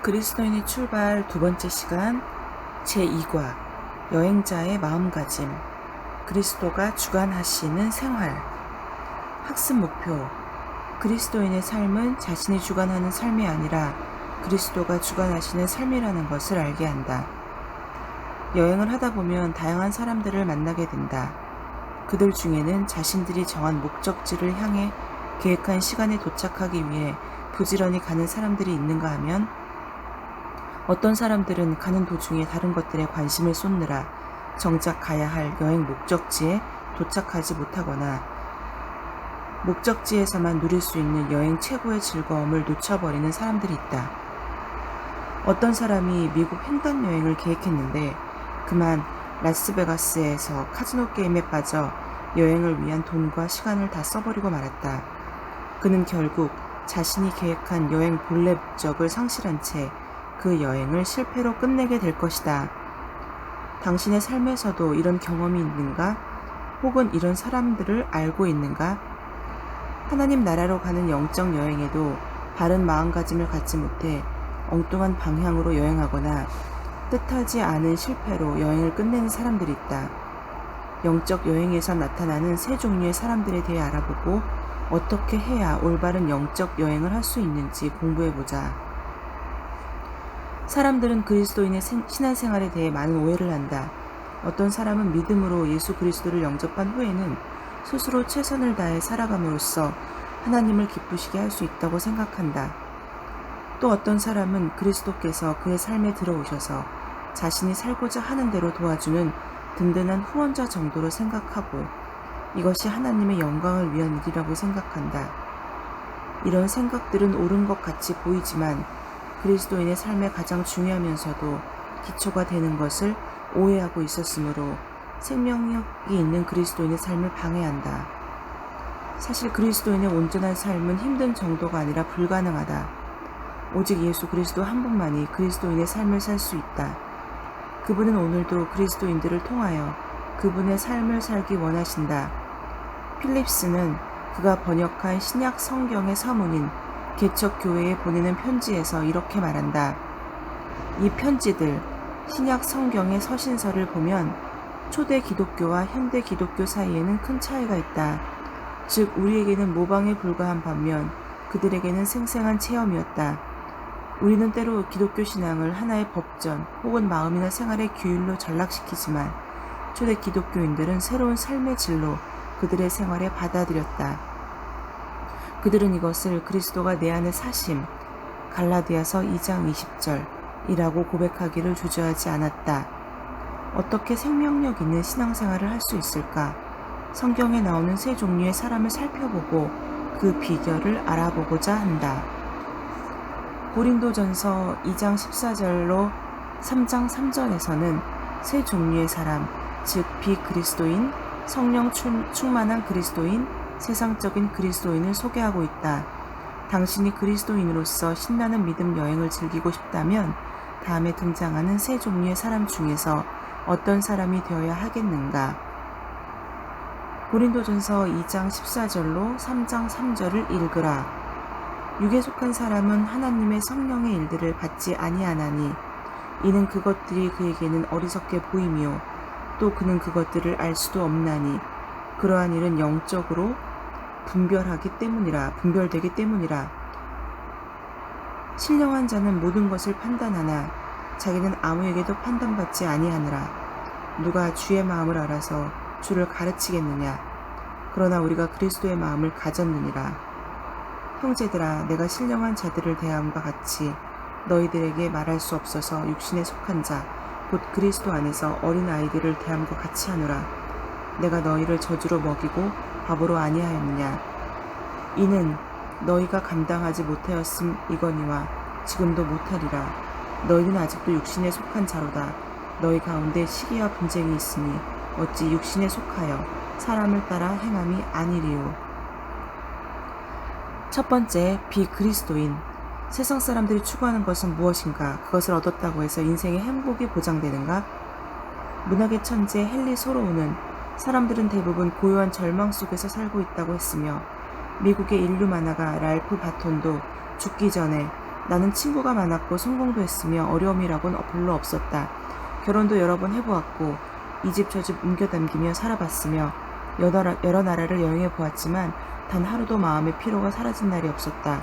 그리스도인의 출발 두 번째 시간 제2과 여행자의 마음가짐. 그리스도가 주관하시는 생활. 학습 목표. 그리스도인의 삶은 자신이 주관하는 삶이 아니라 그리스도가 주관하시는 삶이라는 것을 알게 한다. 여행을 하다 보면 다양한 사람들을 만나게 된다. 그들 중에는 자신들이 정한 목적지를 향해 계획한 시간에 도착하기 위해 부지런히 가는 사람들이 있는가 하면, 어떤 사람들은 가는 도중에 다른 것들에 관심을 쏟느라 정작 가야 할 여행 목적지에 도착하지 못하거나 목적지에서만 누릴 수 있는 여행 최고의 즐거움을 놓쳐버리는 사람들이 있다. 어떤 사람이 미국 횡단 여행을 계획했는데 그만 라스베가스에서 카지노 게임에 빠져 여행을 위한 돈과 시간을 다 써버리고 말았다. 그는 결국 자신이 계획한 여행 본래 목적을 상실한 채 그 여행을 실패로 끝내게 될 것이다. 당신의 삶에서도 이런 경험이 있는가? 혹은 이런 사람들을 알고 있는가? 하나님 나라로 가는 영적 여행에도 바른 마음가짐을 갖지 못해 엉뚱한 방향으로 여행하거나 뜻하지 않은 실패로 여행을 끝내는 사람들이 있다. 영적 여행에서 나타나는 세 종류의 사람들에 대해 알아보고 어떻게 해야 올바른 영적 여행을 할 수 있는지 공부해보자. 사람들은 그리스도인의 신앙생활에 대해 많은 오해를 한다. 어떤 사람은 믿음으로 예수 그리스도를 영접한 후에는 스스로 최선을 다해 살아감으로써 하나님을 기쁘시게 할 수 있다고 생각한다. 또 어떤 사람은 그리스도께서 그의 삶에 들어오셔서 자신이 살고자 하는 대로 도와주는 든든한 후원자 정도로 생각하고 이것이 하나님의 영광을 위한 일이라고 생각한다. 이런 생각들은 옳은 것 같이 보이지만 그리스도인의 삶에 가장 중요하면서도 기초가 되는 것을 오해하고 있었으므로 생명력이 있는 그리스도인의 삶을 방해한다. 사실 그리스도인의 온전한 삶은 힘든 정도가 아니라 불가능하다. 오직 예수 그리스도 한 분만이 그리스도인의 삶을 살 수 있다. 그분은 오늘도 그리스도인들을 통하여 그분의 삶을 살기 원하신다. 필립스는 그가 번역한 신약 성경의 사문인 개척교회에 보내는 편지에서 이렇게 말한다. 이 편지들, 신약 성경의 서신서를 보면 초대 기독교와 현대 기독교 사이에는 큰 차이가 있다. 즉 우리에게는 모방에 불과한 반면 그들에게는 생생한 체험이었다. 우리는 때로 기독교 신앙을 하나의 법전 혹은 마음이나 생활의 규율로 전락시키지만 초대 기독교인들은 새로운 삶의 질로 그들의 생활에 받아들였다. 그들은 이것을 그리스도가 내 안에 사심, 갈라디아서 2장 20절이라고 고백하기를 주저하지 않았다. 어떻게 생명력 있는 신앙생활을 할 수 있을까? 성경에 나오는 세 종류의 사람을 살펴보고 그 비결을 알아보고자 한다. 고린도전서 2장 14절로 3장 3절에서는 세 종류의 사람, 즉 비그리스도인, 성령 충만한 그리스도인, 세상적인 그리스도인을 소개하고 있다. 당신이 그리스도인으로서 신나는 믿음 여행을 즐기고 싶다면 다음에 등장하는 세 종류의 사람 중에서 어떤 사람이 되어야 하겠는가? 고린도전서 2장 14절로 3장 3절을 읽으라. 육에 속한 사람은 하나님의 성령의 일들을 받지 아니하나니 이는 그것들이 그에게는 어리석게 보이며 또 그는 그것들을 알 수도 없나니 그러한 일은 영적으로 분별되기 때문이라. 신령한 자는 모든 것을 판단하나 자기는 아무에게도 판단받지 아니하느라. 누가 주의 마음을 알아서 주를 가르치겠느냐? 그러나 우리가 그리스도의 마음을 가졌느니라. 형제들아, 내가 신령한 자들을 대함과 같이 너희들에게 말할 수 없어서 육신에 속한 자, 곧 그리스도 안에서 어린 아이들을 대함과 같이 하노라. 내가 너희를 저주로 먹이고 바보로 아니하였느냐? 이는 너희가 감당하지 못하였음이거니와 지금도 못하리라. 너희는 아직도 육신에 속한 자로다. 너희 가운데 시기와 분쟁이 있으니 어찌 육신에 속하여 사람을 따라 행함이 아니리요. 첫 번째, 비그리스도인. 세상 사람들이 추구하는 것은 무엇인가? 그것을 얻었다고 해서 인생의 행복이 보장되는가? 문학의 천재 헨리 소로우는 사람들은 대부분 고요한 절망 속에서 살고 있다고 했으며 미국의 인류 만화가 랄프 바톤도 죽기 전에 나는 친구가 많았고 성공도 했으며 어려움이라곤 별로 없었다. 결혼도 여러 번 해보았고 이 집 저 집 옮겨 다니며 살아봤으며 여러 나라를 여행해 보았지만 단 하루도 마음의 피로가 사라진 날이 없었다.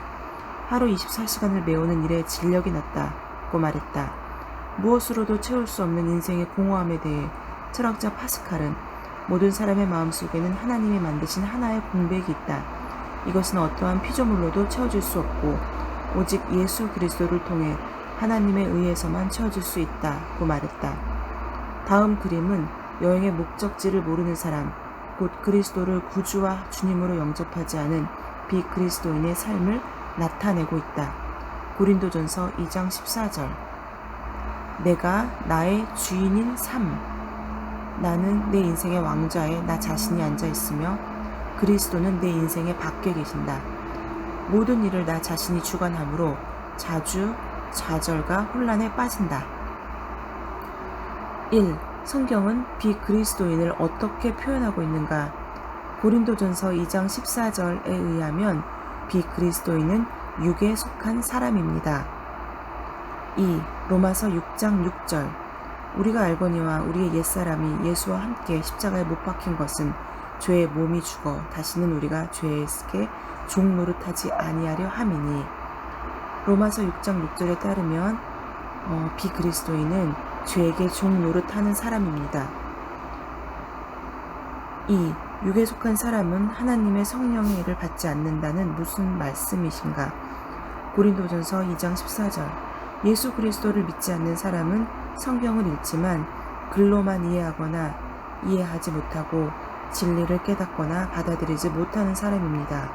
하루 24시간을 메우는 일에 진력이 났다고 말했다. 무엇으로도 채울 수 없는 인생의 공허함에 대해 철학자 파스칼은 모든 사람의 마음속에는 하나님이 만드신 하나의 공백이 있다. 이것은 어떠한 피조물로도 채워질 수 없고 오직 예수 그리스도를 통해 하나님에 의해서만 채워질 수 있다고 말했다. 다음 그림은 여행의 목적지를 모르는 사람, 곧 그리스도를 구주와 주님으로 영접하지 않은 비그리스도인의 삶을 나타내고 있다. 고린도전서 2장 14절. 내가 나의 주인인 삶. 나는 내 인생의 왕좌에 나 자신이 앉아 있으며 그리스도는 내 인생의 밖에 계신다. 모든 일을 나 자신이 주관하므로 자주 좌절과 혼란에 빠진다. 1. 성경은 비그리스도인을 어떻게 표현하고 있는가? 고린도전서 2장 14절에 의하면 비그리스도인은 육에 속한 사람입니다. 2. 로마서 6장 6절. 우리가 알거니와 우리의 옛사람이 예수와 함께 십자가에 못 박힌 것은 죄의 몸이 죽어 다시는 우리가 죄에게 종노릇하지 아니하려 함이니. 로마서 6장 6절에 따르면 비그리스도인은 죄에게 종노릇하는 사람입니다. 2. 육에 속한 사람은 하나님의 성령의 일을 받지 않는다는 무슨 말씀이신가? 고린도전서 2장 14절. 예수 그리스도를 믿지 않는 사람은 성경을 읽지만 글로만 이해하거나 이해하지 못하고 진리를 깨닫거나 받아들이지 못하는 사람입니다.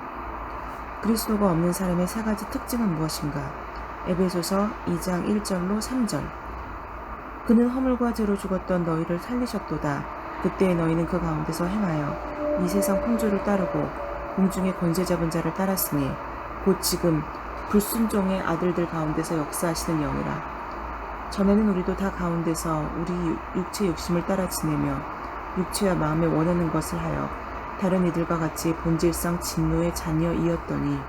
그리스도가 없는 사람의 세 가지 특징은 무엇인가? 에베소서 2장 1절로 3절. 그는 허물과 죄로 죽었던 너희를 살리셨도다. 그때 너희는 그 가운데서 행하여 이 세상 풍조를 따르고 공중의 권세 잡은 자를 따랐으니 곧 지금 불순종의 아들들 가운데서 역사하시는 영이라. 전에는 우리도 다 가운데서 우리 육체 욕심을 따라 지내며 육체와 마음에 원하는 것을 하여 다른 이들과 같이 본질상 진노의 자녀이었더니.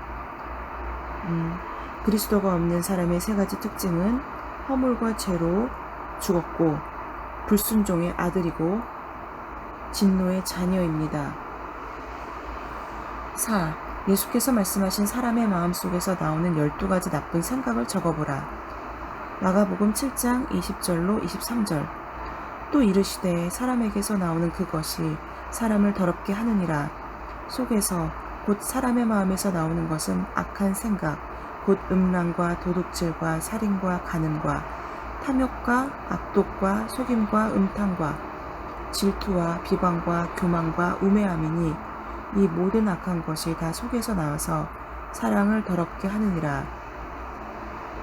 그리스도가 없는 사람의 세 가지 특징은 허물과 죄로 죽었고 불순종의 아들이고 진노의 자녀입니다. 4. 예수께서 말씀하신 사람의 마음속에서 나오는 12가지 나쁜 생각을 적어보라. 마가복음 7장 20절로 23절. 또 이르시되 사람에게서 나오는 그것이 사람을 더럽게 하느니라. 속에서 곧 사람의 마음에서 나오는 것은 악한 생각, 곧 음란과 도둑질과 살인과 간음과 탐욕과 악독과 속임과 음탕과 질투와 비방과 교만과 우매함이니 이 모든 악한 것이 다 속에서 나와서 사람을 더럽게 하느니라.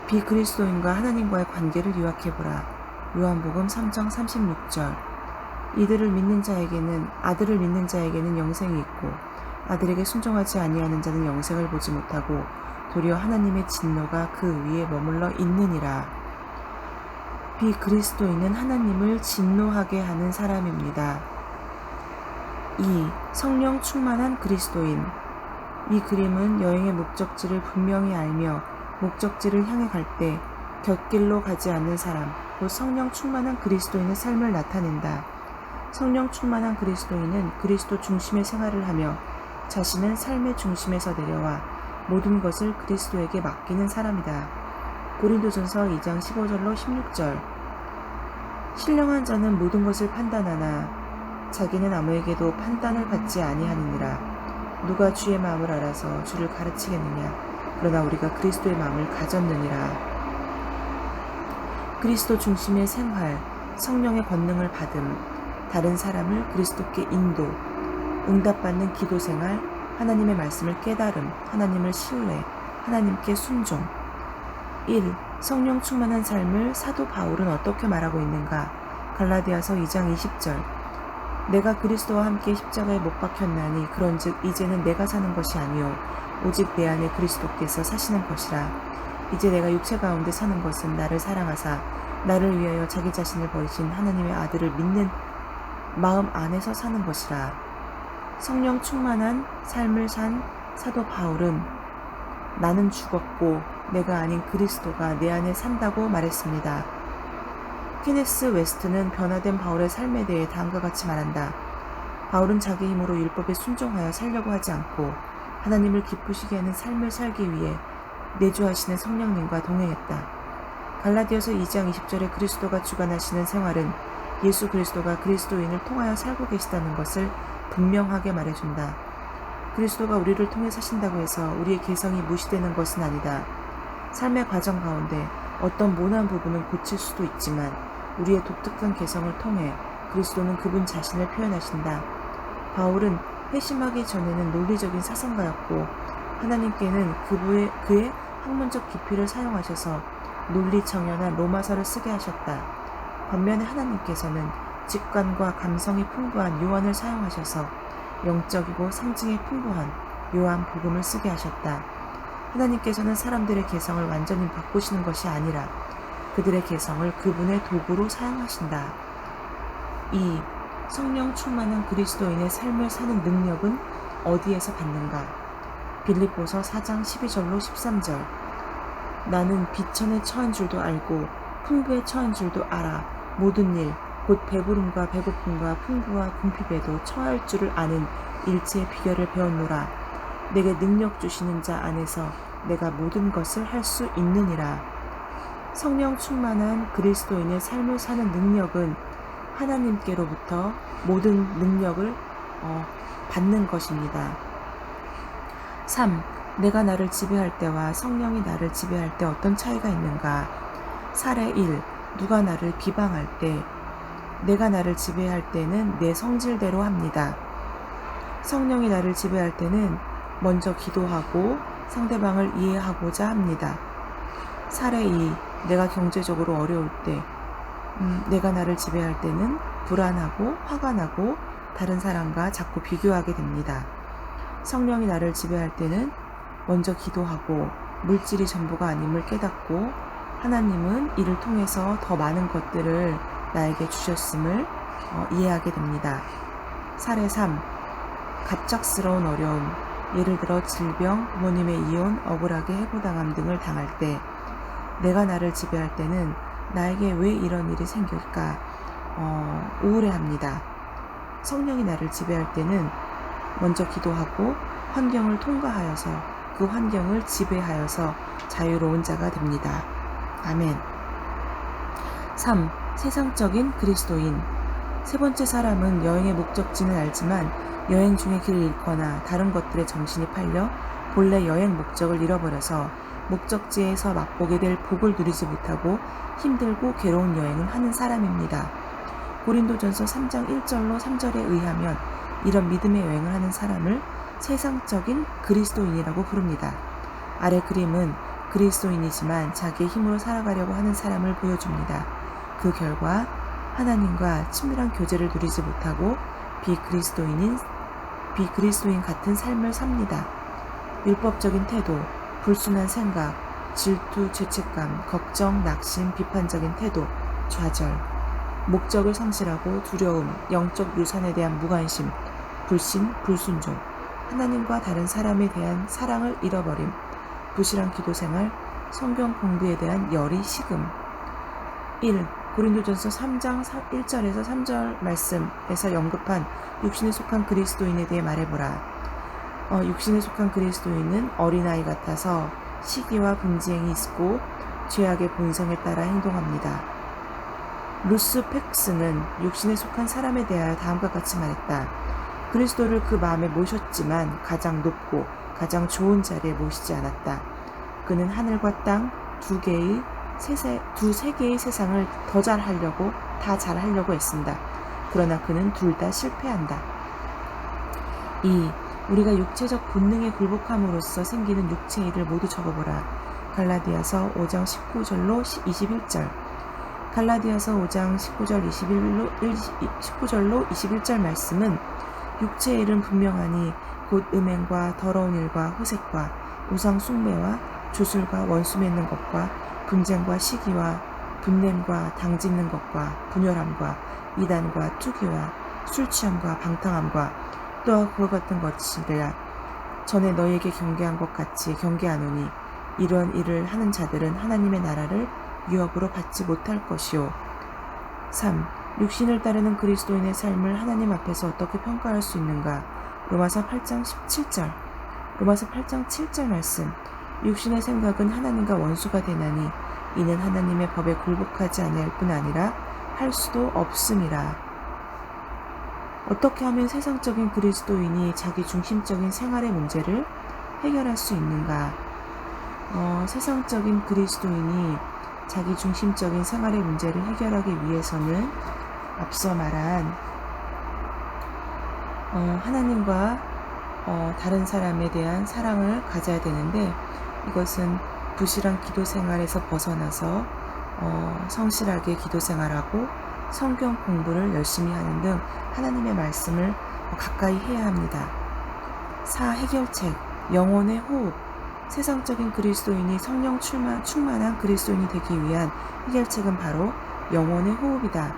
비그리스도인과 하나님과의 관계를 요약해보라. 요한복음 3장 36절. 아들을 믿는 자에게는 영생이 있고 아들에게 순종하지 아니하는 자는 영생을 보지 못하고 도리어 하나님의 진노가 그 위에 머물러 있느니라. 비그리스도인은 하나님을 진노하게 하는 사람입니다. 2. 성령 충만한 그리스도인. 이 그림은 여행의 목적지를 분명히 알며 목적지를 향해 갈 때 곁길로 가지 않는 사람, 곧 성령 충만한 그리스도인의 삶을 나타낸다. 성령 충만한 그리스도인은 그리스도 중심의 생활을 하며 자신은 삶의 중심에서 내려와 모든 것을 그리스도에게 맡기는 사람이다. 고린도전서 2장 15절로 16절. 신령한 자는 모든 것을 판단하나 자기는 아무에게도 판단을 받지 아니하느니라. 누가 주의 마음을 알아서 주를 가르치겠느냐? 그러나 우리가 그리스도의 마음을 가졌느니라. 그리스도 중심의 생활, 성령의 권능을 받음, 다른 사람을 그리스도께 인도, 응답받는 기도 생활, 하나님의 말씀을 깨달음, 하나님을 신뢰, 하나님께 순종. 1. 성령 충만한 삶을 사도 바울은 어떻게 말하고 있는가? 갈라디아서 2장 20절. 내가 그리스도와 함께 십자가에 못 박혔나니 그런즉 이제는 내가 사는 것이 아니요 오직 내 안에 그리스도께서 사시는 것이라. 이제 내가 육체 가운데 사는 것은 나를 사랑하사 나를 위하여 자기 자신을 버리신 하나님의 아들을 믿는 마음 안에서 사는 것이라. 성령 충만한 삶을 산 사도 바울은 나는 죽었고 내가 아닌 그리스도가 내 안에 산다고 말했습니다. 케네스 웨스트는 변화된 바울의 삶에 대해 다음과 같이 말한다. 바울은 자기 힘으로 율법에 순종하여 살려고 하지 않고 하나님을 기쁘시게 하는 삶을 살기 위해 내주하시는 성령님과 동행했다. 갈라디아서 2장 20절에 그리스도가 주관하시는 생활은 예수 그리스도가 그리스도인을 통하여 살고 계시다는 것을 분명하게 말해준다. 그리스도가 우리를 통해 사신다고 해서 우리의 개성이 무시되는 것은 아니다. 삶의 과정 가운데 어떤 모난 부분은 고칠 수도 있지만 우리의 독특한 개성을 통해 그리스도는 그분 자신을 표현하신다. 바울은 회심하기 전에는 논리적인 사상가였고 하나님께는 그의 학문적 깊이를 사용하셔서 논리청연한 로마서를 쓰게 하셨다. 반면에 하나님께서는 직관과 감성이 풍부한 요한을 사용하셔서 영적이고 상징이 풍부한 요한 복음을 쓰게 하셨다. 하나님께서는 사람들의 개성을 완전히 바꾸시는 것이 아니라 그들의 개성을 그분의 도구로 사용하신다. 2. 성령 충만한 그리스도인의 삶을 사는 능력은 어디에서 받는가? 빌립보서 4장 12절로 13절. 나는 비천에 처한 줄도 알고 풍부에 처한 줄도 알아. 모든 일, 곧 배부름과 배고픔과 풍부와 궁핍에도 처할 줄을 아는 일체의 비결을 배웠노라. 내게 능력 주시는 자 안에서 내가 모든 것을 할 수 있느니라. 성령 충만한 그리스도인의 삶을 사는 능력은 하나님께로부터 모든 능력을 받는 것입니다. 3. 내가 나를 지배할 때와 성령이 나를 지배할 때 어떤 차이가 있는가? 사례 1. 누가 나를 비방할 때 내가 나를 지배할 때는 내 성질대로 합니다. 성령이 나를 지배할 때는 먼저 기도하고 상대방을 이해하고자 합니다. 사례 2. 내가 경제적으로 어려울 때 내가 나를 지배할 때는 불안하고 화가 나고 다른 사람과 자꾸 비교하게 됩니다. 성령이 나를 지배할 때는 먼저 기도하고 물질이 전부가 아님을 깨닫고 하나님은 이를 통해서 더 많은 것들을 나에게 주셨음을 이해하게 됩니다. 사례 3. 갑작스러운 어려움, 예를 들어 질병, 부모님의 이혼, 억울하게 해고당함 등을 당할 때 내가 나를 지배할 때는 나에게 왜 이런 일이 생길까 우울해합니다. 성령이 나를 지배할 때는 먼저 기도하고 환경을 통과하여서 그 환경을 지배하여서 자유로운 자가 됩니다. 아멘. 3. 세상적인 그리스도인. 세 번째 사람은 여행의 목적지는 알지만 여행 중에 길을 잃거나 다른 것들에 정신이 팔려 본래 여행 목적을 잃어버려서 목적지에서 맛보게 될 복을 누리지 못하고 힘들고 괴로운 여행을 하는 사람입니다. 고린도전서 3장 1절로 3절에 의하면 이런 믿음의 여행을 하는 사람을 세상적인 그리스도인이라고 부릅니다. 아래 그림은 그리스도인이지만 자기의 힘으로 살아가려고 하는 사람을 보여줍니다. 그 결과 하나님과 친밀한 교제를 누리지 못하고 비그리스도인 같은 삶을 삽니다. 율법적인 태도, 불순한 생각, 질투, 죄책감, 걱정, 낙심, 비판적인 태도, 좌절, 목적을 상실하고 두려움, 영적 유산에 대한 무관심, 불신, 불순종, 하나님과 다른 사람에 대한 사랑을 잃어버림, 부실한 기도생활, 성경 공부에 대한 열이 식음. 1. 고린도전서 3장 1절에서 3절 말씀에서 언급한 육신에 속한 그리스도인에 대해 말해보라. 육신에 속한 그리스도인은 어린아이 같아서 시기와 분지행이 있고 죄악의 본성에 따라 행동합니다. 루스 팩스는 육신에 속한 사람에 대하여 다음과 같이 말했다. 그리스도를 그 마음에 모셨지만 가장 높고 가장 좋은 자리에 모시지 않았다. 그는 하늘과 땅 두세 개의 세상을 다 잘하려고 애쓴다. 그러나 그는 둘 다 실패한다. 2. 우리가 육체적 본능에 굴복함으로써 생기는 육체의 일을 모두 적어보라. 갈라디아서 5장 19절로 21절. 갈라디아서 5장 19절로 21절 말씀은 육체의 일은 분명하니 곧 음행과 더러운 일과 호색과 우상 숭배와 주술과 원수 맺는 것과 분쟁과 시기와 분냄과 당짓는 것과 분열함과 이단과 투기와 술취함과 방탕함과 또한 그와 같은 것이라. 전에 너희에게 경계한 것 같이 경계하노니 이러한 일을 하는 자들은 하나님의 나라를 유업으로 받지 못할 것이요. 3. 육신을 따르는 그리스도인의 삶을 하나님 앞에서 어떻게 평가할 수 있는가? 로마서 8장 17절. 로마서 8장 7절 말씀. 육신의 생각은 하나님과 원수가 되나니 이는 하나님의 법에 굴복하지 아니할 뿐 아니라 할 수도 없음이라. 어떻게 하면 세상적인 그리스도인이 자기 중심적인 생활의 문제를 해결할 수 있는가? 세상적인 그리스도인이 자기 중심적인 생활의 문제를 해결하기 위해서는 앞서 말한 하나님과 다른 사람에 대한 사랑을 가져야 되는데, 이것은 부실한 기도 생활에서 벗어나서 성실하게 기도 생활하고 성경 공부를 열심히 하는 등 하나님의 말씀을 가까이 해야 합니다. 4. 해결책. 영혼의 호흡. 세상적인 그리스도인이 성령 충만한 그리스도인이 되기 위한 해결책은 바로 영혼의 호흡이다.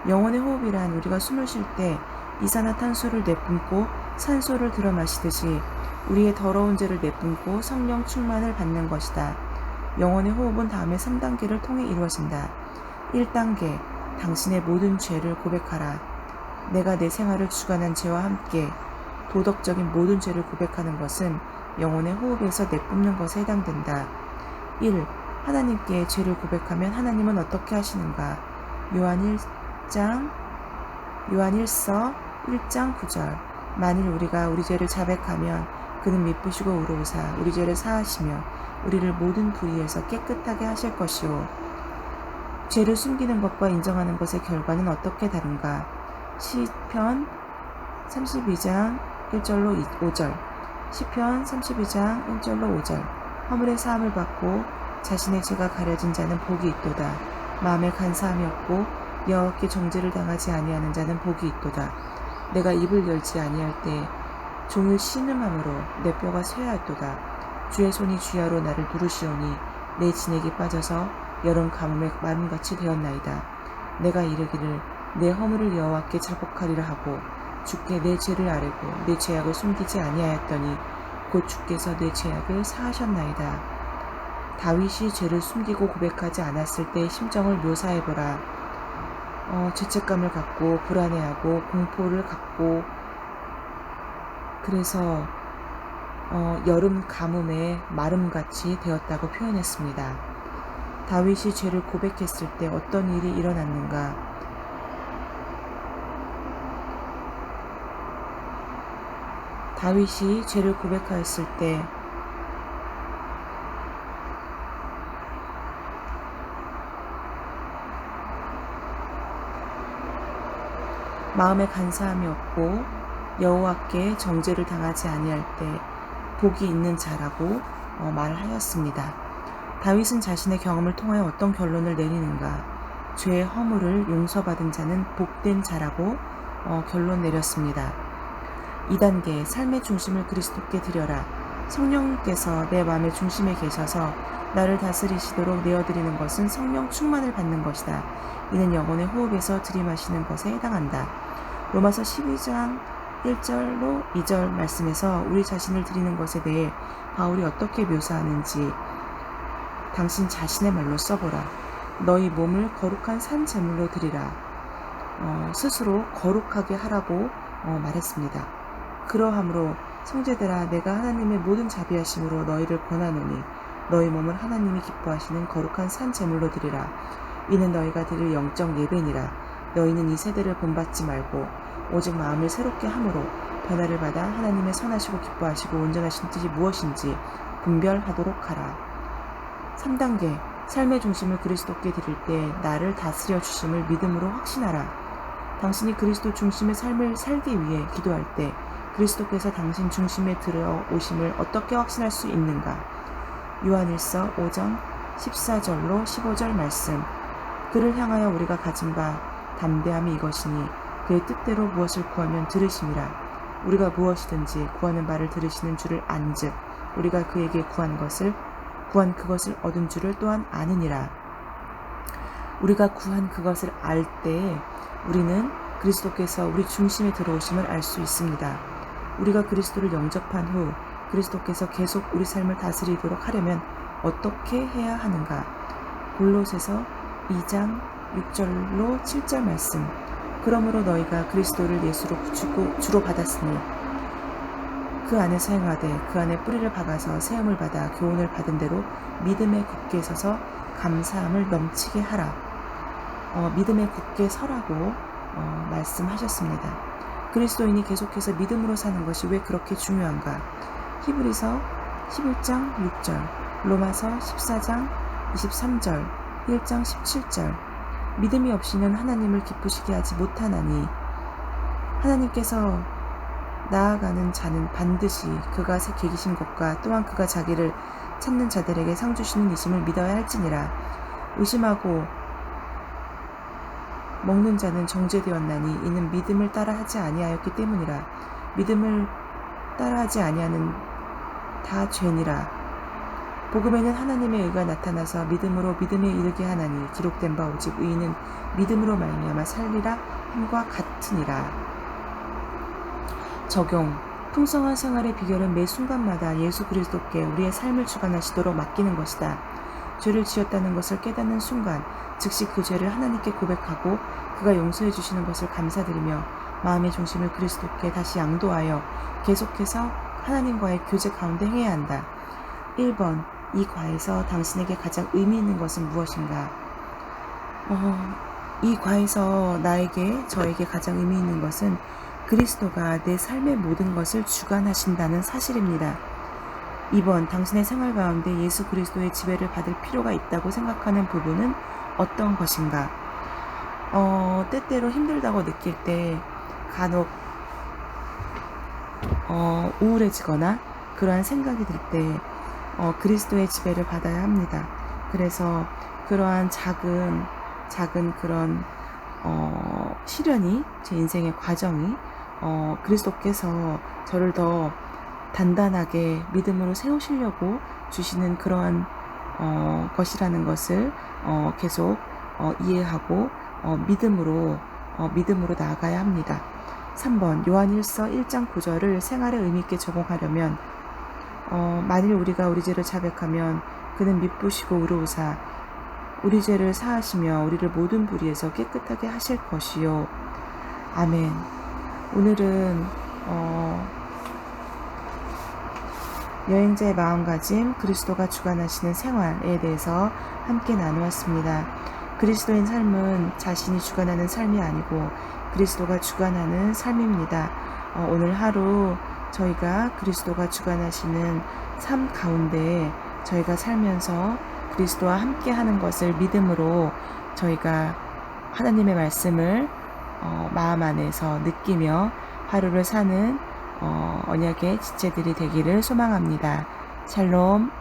영혼의 호흡이란 우리가 숨을 쉴 때 이산화탄소를 내뿜고 산소를 들어 마시듯이 우리의 더러운 죄를 내뿜고 성령 충만을 받는 것이다. 영혼의 호흡은 다음에 3단계를 통해 이루어진다. 1단계. 당신의 모든 죄를 고백하라. 내가 내 생활을 주관한 죄와 함께 도덕적인 모든 죄를 고백하는 것은 영혼의 호흡에서 내뿜는 것에 해당된다. 1. 하나님께 죄를 고백하면 하나님은 어떻게 하시는가? 요한일서 1장 9절. 만일 우리가 우리 죄를 자백하면 그는 미쁘시고 의로우사 우리 죄를 사하시며 우리를 모든 불의에서 깨끗하게 하실 것이요. 죄를 숨기는 것과 인정하는 것의 결과는 어떻게 다른가? 시편 32장 1절로 5절. 시편 32장 1절로 5절. 허물의 사함을 받고 자신의 죄가 가려진 자는 복이 있도다. 마음에 간사함이 없고 여호와께 정죄를 당하지 아니하는 자는 복이 있도다. 내가 입을 열지 아니할 때 종일 신음함으로 내 뼈가 쇠하였도다. 주의 손이 주야로 나를 누르시오니 내 진액이 빠져서 여름 가뭄에 마름같이 되었나이다. 내가 이르기를 내 허물을 여호와께 자복하리라 하고 주께 내 죄를 아뢰고 내 죄악을 숨기지 아니하였더니 곧 주께서 내 죄악을 사하셨나이다. 다윗이 죄를 숨기고 고백하지 않았을 때의 심정을 묘사해보라. 죄책감을 갖고 불안해하고 공포를 갖고, 그래서 여름 가뭄에 마름같이 되었다고 표현했습니다. 다윗이 죄를 고백했을 때 어떤 일이 일어났는가? 다윗이 죄를 고백하였을 때 마음에 간사함이 없고 여호와께 정죄를 당하지 아니할 때 복이 있는 자라고 말을 하였습니다. 다윗은 자신의 경험을 통하여 어떤 결론을 내리는가? 죄의 허물을 용서받은 자는 복된 자라고 결론 내렸습니다. 2단계. 삶의 중심을 그리스도께 드려라. 성령께서 내 마음의 중심에 계셔서 나를 다스리시도록 내어드리는 것은 성령 충만을 받는 것이다. 이는 영혼의 호흡에서 들이마시는 것에 해당한다. 로마서 12장 1절로 2절 말씀에서 우리 자신을 드리는 것에 대해 바울이 어떻게 묘사하는지 당신 자신의 말로 써보라. 너희 몸을 거룩한 산 제물로 드리라. 스스로 거룩하게 하라고 말했습니다. 그러함으로 형제들아, 내가 하나님의 모든 자비하심으로 너희를 권하노니 너희 몸을 하나님이 기뻐하시는 거룩한 산 제물로 드리라. 이는 너희가 드릴 영적 예배니라. 너희는 이 세대를 본받지 말고 오직 마음을 새롭게 함으로 변화를 받아 하나님의 선하시고 기뻐하시고 온전하신 뜻이 무엇인지 분별하도록 하라. 3단계. 삶의 중심을 그리스도께 드릴 때 나를 다스려 주심을 믿음으로 확신하라. 당신이 그리스도 중심의 삶을 살기 위해 기도할 때 그리스도께서 당신 중심에 들어오심을 어떻게 확신할 수 있는가? 요한일서 5장 14절로 15절 말씀. 그를 향하여 우리가 가진 바 담대함이 이것이니 그의 뜻대로 무엇을 구하면 들으심이라. 우리가 무엇이든지 구하는 바를 들으시는 줄을 안즉 우리가 그에게 구한 그것을 얻은 줄을 또한 아느니라. 우리가 구한 그것을 알 때에 우리는 그리스도께서 우리 중심에 들어오심을 알 수 있습니다. 우리가 그리스도를 영접한 후 그리스도께서 계속 우리 삶을 다스리도록 하려면 어떻게 해야 하는가? 골로새서 2장 6절로 7절 말씀. 그러므로 너희가 그리스도를 예수로 주로 받았으니 그 안에서 행하되 그 안에 뿌리를 박아서 세움을 받아 교훈을 받은 대로 믿음에 굳게 서서 감사함을 넘치게 하라. 믿음에 굳게 서라고 말씀하셨습니다. 그리스도인이 계속해서 믿음으로 사는 것이 왜 그렇게 중요한가? 히브리서 11장 6절, 로마서 14장 23절, 1장 17절. 믿음이 없이는 하나님을 기쁘시게 하지 못하나니 하나님께서 나아가는 자는 반드시 그가 계기신 것과 또한 그가 자기를 찾는 자들에게 상 주시는 이심을 믿어야 할지니라. 의심하고 먹는 자는 정죄되었나니 이는 믿음을 따라하지 아니하였기 때문이라. 믿음을 따라하지 아니하는 다 죄니라. 복음에는 하나님의 의가 나타나서 믿음으로 믿음에 이르게 하나니 기록된 바 오직 의인은 믿음으로 말미암아 살리라 함과 같으니라. 적용. 풍성한 생활의 비결은 매 순간마다 예수 그리스도께 우리의 삶을 주관하시도록 맡기는 것이다. 죄를 지었다는 것을 깨닫는 순간 즉시 그 죄를 하나님께 고백하고 그가 용서해 주시는 것을 감사드리며 마음의 중심을 그리스도께 다시 양도하여 계속해서 하나님과의 교제 가운데 행해야 한다. 1번. 이 과에서 당신에게 가장 의미 있는 것은 무엇인가? 이 과에서 저에게 가장 의미 있는 것은 그리스도가 내 삶의 모든 것을 주관하신다는 사실입니다. 2번. 당신의 생활 가운데 예수 그리스도의 지배를 받을 필요가 있다고 생각하는 부분은 어떤 것인가? 때때로 힘들다고 느낄 때 간혹 우울해지거나 그러한 생각이 들 때 그리스도의 지배를 받아야 합니다. 그래서 그러한 작은 그런 시련이 제 인생의 과정이 그리스도께서 저를 더 단단하게 믿음으로 세우시려고 주시는 그러한 것이라는 것을 계속 이해하고 믿음으로 나아가야 합니다. 3번. 요한일서 1장 9절을 생활에 의미있게 적용하려면 만일 우리가 우리 죄를 자백하면 그는 미쁘시고 의로우사 우리 죄를 사하시며 우리를 모든 불의에서 깨끗하게 하실 것이요. 아멘. 오늘은 여행자의 마음가짐, 그리스도가 주관하시는 생활에 대해서 함께 나누었습니다. 그리스도인 삶은 자신이 주관하는 삶이 아니고 그리스도가 주관하는 삶입니다. 오늘 하루 저희가 그리스도가 주관하시는 삶 가운데 저희가 살면서 그리스도와 함께 하는 것을 믿음으로 저희가 하나님의 말씀을 마음 안에서 느끼며 하루를 사는 언약의 지체들이 되기를 소망합니다. 샬롬.